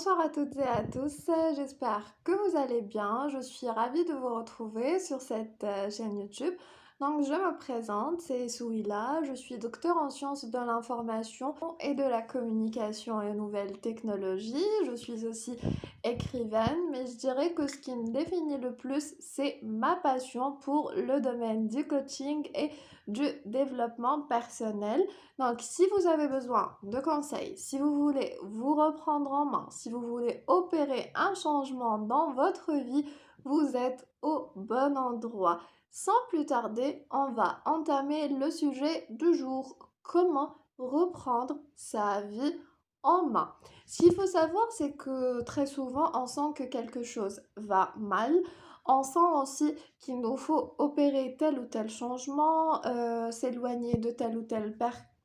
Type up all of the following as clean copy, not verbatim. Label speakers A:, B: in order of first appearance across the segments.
A: Bonsoir à toutes et à tous, j'espère que vous allez bien. Je suis ravie de vous retrouver sur cette chaîne YouTube. Donc je me présente, c'est Souila, je suis docteur en sciences de l'information et de la communication et nouvelles technologies. Je suis aussi écrivaine, mais je dirais que ce qui me définit le plus, c'est ma passion pour le domaine du coaching et du développement personnel. Donc, si vous avez besoin de conseils, si vous voulez vous reprendre en main, si vous voulez opérer un changement dans votre vie, vous êtes au bon endroit. Sans plus tarder, on va entamer le sujet du jour. Comment reprendre sa vie en main? Ce qu'il faut savoir, c'est que très souvent, on sent que quelque chose va mal. On sent aussi qu'il nous faut opérer tel ou tel changement, s'éloigner de telle ou telle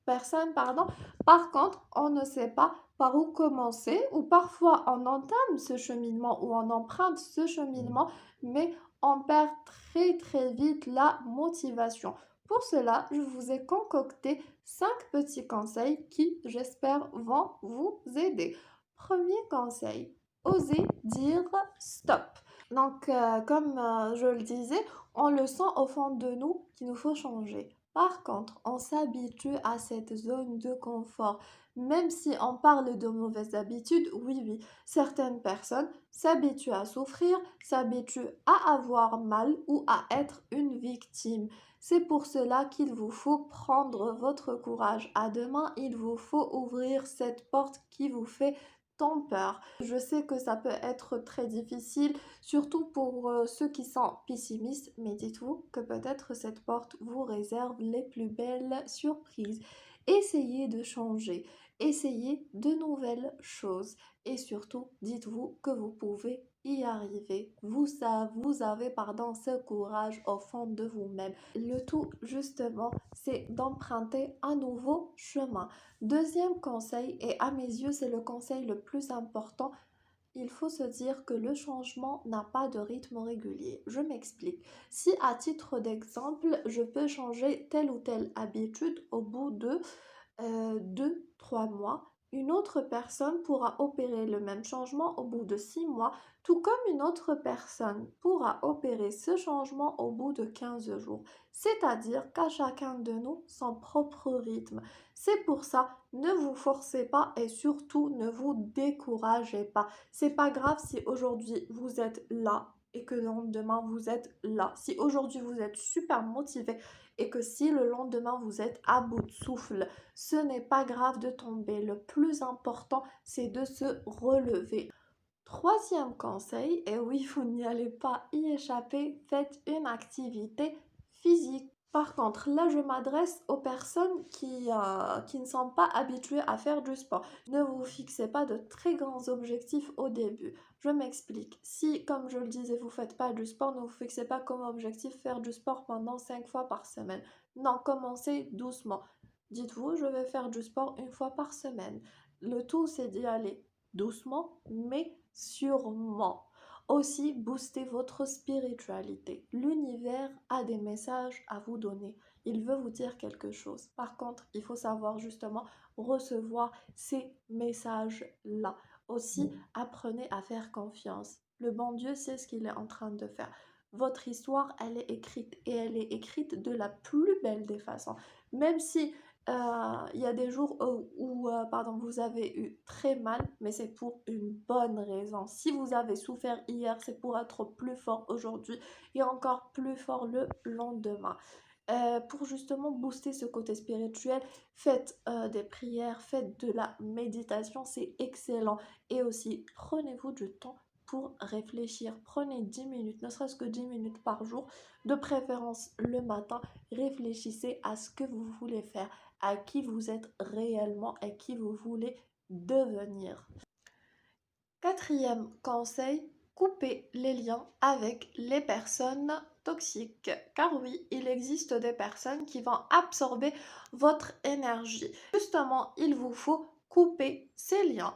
A: personne, pardon. Par contre, on ne sait pas par où commencer ou parfois on entame ce cheminement ou on emprunte ce cheminement, mais on perd très vite la motivation. Pour cela, je vous ai concocté 5 petits conseils qui, j'espère, vont vous aider. Premier conseil, osez dire stop. Donc, comme je le disais, on le sent au fond de nous qu'il nous faut changer. Par contre, on s'habitue à cette zone de confort. Même si on parle de mauvaises habitudes, oui, certaines personnes s'habituent à souffrir, s'habituent à avoir mal ou à être une victime. C'est pour cela qu'il vous faut prendre votre courage à deux mains, il vous faut ouvrir cette porte qui vous fait tant peur. Je sais que ça peut être très difficile, surtout pour ceux qui sont pessimistes, mais dites-vous que peut-être cette porte vous réserve les plus belles surprises. Essayez de changer, essayez de nouvelles choses et surtout dites-vous que vous pouvez y arriver. Vous avez ce courage au fond de vous-même. Le tout justement, c'est d'emprunter un nouveau chemin. Deuxième conseil, et à mes yeux c'est le conseil le plus important, il faut se dire que le changement n'a pas de rythme régulier. Je m'explique. Si à titre d'exemple, je peux changer telle ou telle habitude au bout de 2-3 mois, une autre personne pourra opérer le même changement au bout de 6 mois, tout comme une autre personne pourra opérer ce changement au bout de 15 jours. C'est-à-dire qu'à chacun de nous son propre rythme. C'est pour ça, ne vous forcez pas et surtout ne vous découragez pas. C'est pas grave si aujourd'hui vous êtes là et que le lendemain vous êtes là. Si aujourd'hui vous êtes super motivé et que si le lendemain vous êtes à bout de souffle, ce n'est pas grave de tomber. Le plus important, c'est de se relever. Troisième conseil, et oui, vous n'y allez pas y échapper, faites une activité physique. Par contre, là, je m'adresse aux personnes qui ne sont pas habituées à faire du sport. Ne vous fixez pas de très grands objectifs au début. Je m'explique. Si, comme je le disais, vous ne faites pas du sport, ne vous fixez pas comme objectif faire du sport pendant 5 fois par semaine. Non, commencez doucement. Dites-vous, je vais faire du sport une fois par semaine. Le tout, c'est d'y aller doucement, mais sûrement. Aussi, boostez votre spiritualité. L'univers a des messages à vous donner. Il veut vous dire quelque chose. Par contre, il faut savoir justement recevoir ces messages-là. Aussi, apprenez à faire confiance. Le bon Dieu sait ce qu'il est en train de faire. Votre histoire, elle est écrite et elle est écrite de la plus belle des façons. Même si il y a des jours où vous avez eu très mal, mais c'est pour une bonne raison. Si vous avez souffert hier, c'est pour être plus fort aujourd'hui et encore plus fort le lendemain. Pour justement booster ce côté spirituel, faites des prières, faites de la méditation, c'est excellent. Et aussi, prenez-vous du temps pour réfléchir. Prenez 10 minutes, ne serait-ce que 10 minutes par jour, de préférence le matin. Réfléchissez à ce que vous voulez faire, à qui vous êtes réellement et qui vous voulez devenir. Quatrième conseil, coupez les liens avec les personnes toxiques. Car oui, il existe des personnes qui vont absorber votre énergie. Justement, il vous faut couper ces liens.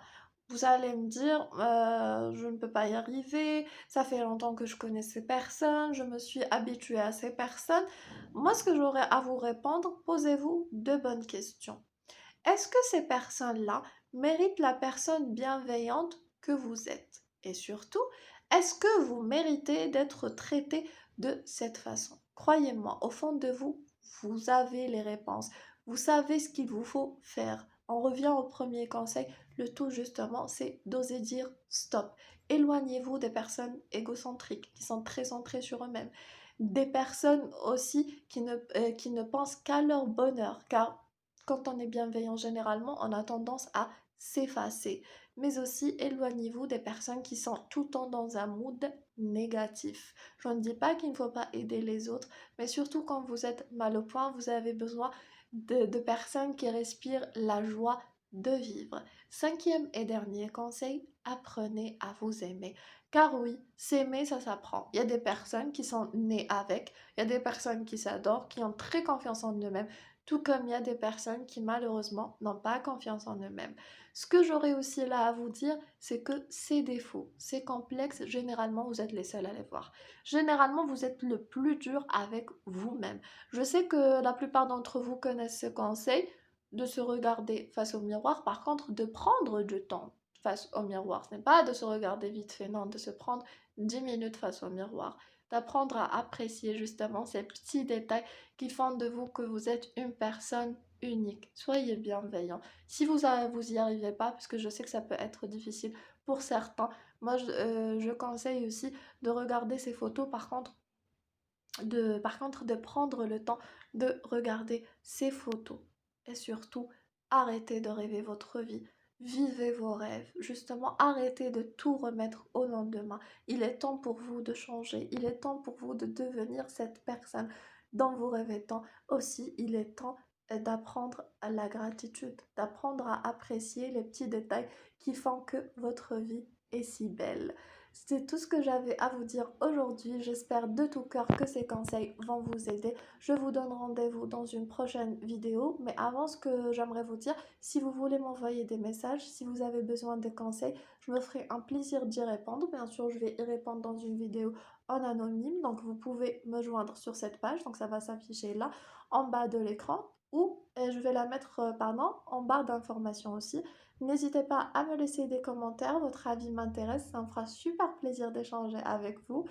A: Vous allez me dire, je ne peux pas y arriver, ça fait longtemps que je connais ces personnes, je me suis habituée à ces personnes. Moi, ce que j'aurais à vous répondre, posez-vous deux bonnes questions. Est-ce que ces personnes-là méritent la personne bienveillante que vous êtes? Et surtout, est-ce que vous méritez d'être traité de cette façon? Croyez-moi, au fond de vous, vous avez les réponses. Vous savez ce qu'il vous faut faire. On revient au premier conseil. Le tout, justement, c'est d'oser dire stop. Éloignez-vous des personnes égocentriques qui sont très centrées sur eux-mêmes. Des personnes aussi qui ne pensent qu'à leur bonheur. Car quand on est bienveillant, généralement, on a tendance à s'effacer. Mais aussi, éloignez-vous des personnes qui sont tout le temps dans un mood négatif. Je ne dis pas qu'il ne faut pas aider les autres, mais surtout quand vous êtes mal au point, vous avez besoin de personnes qui respirent la joie de vivre. Cinquième et dernier conseil, apprenez à vous aimer. Car oui, s'aimer, ça s'apprend. Il y a des personnes qui sont nées avec, il y a des personnes qui s'adorent, qui ont très confiance en eux-mêmes, tout comme il y a des personnes qui malheureusement n'ont pas confiance en eux-mêmes. Ce que j'aurais aussi là à vous dire, c'est que ces défauts, ces complexes, généralement, vous êtes les seuls à les voir. Généralement, vous êtes le plus dur avec vous-même. Je sais que la plupart d'entre vous connaissent ce conseil de se regarder face au miroir, par contre, de prendre du temps face au miroir. Ce n'est pas de se regarder vite fait, non, de se prendre 10 minutes face au miroir, d'apprendre à apprécier justement ces petits détails qui font de vous que vous êtes une personne unique. Soyez bienveillant. Si vous y arrivez pas, parce que je sais que ça peut être difficile pour certains, moi je conseille aussi de regarder ces photos, par contre de prendre le temps de regarder ces photos. Et surtout, arrêtez de rêver votre vie. Vivez vos rêves. Justement, arrêtez de tout remettre au lendemain. Il est temps pour vous de changer. Il est temps pour vous de devenir cette personne dont vous rêvez tant. Aussi, il est temps d'apprendre à la gratitude, d'apprendre à apprécier les petits détails qui font que votre vie est si belle. C'est tout ce que j'avais à vous dire aujourd'hui. J'espère de tout cœur que ces conseils vont vous aider. Je vous donne rendez-vous dans une prochaine vidéo. Mais avant, ce que j'aimerais vous dire, si vous voulez m'envoyer des messages, si vous avez besoin de conseils, je me ferai un plaisir d'y répondre. Bien sûr, je vais y répondre dans une vidéo en anonyme. Donc, vous pouvez me joindre sur cette page. Donc, ça va s'afficher là, en bas de l'écran. Ou je vais la mettre, en barre d'informations aussi. N'hésitez pas à me laisser des commentaires, votre avis m'intéresse, ça me fera super plaisir d'échanger avec vous.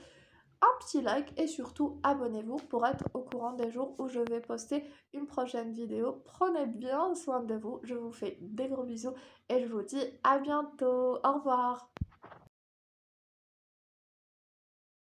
A: Un petit like et surtout abonnez-vous pour être au courant des jours où je vais poster une prochaine vidéo. Prenez bien soin de vous, je vous fais des gros bisous et je vous dis à bientôt. Au revoir.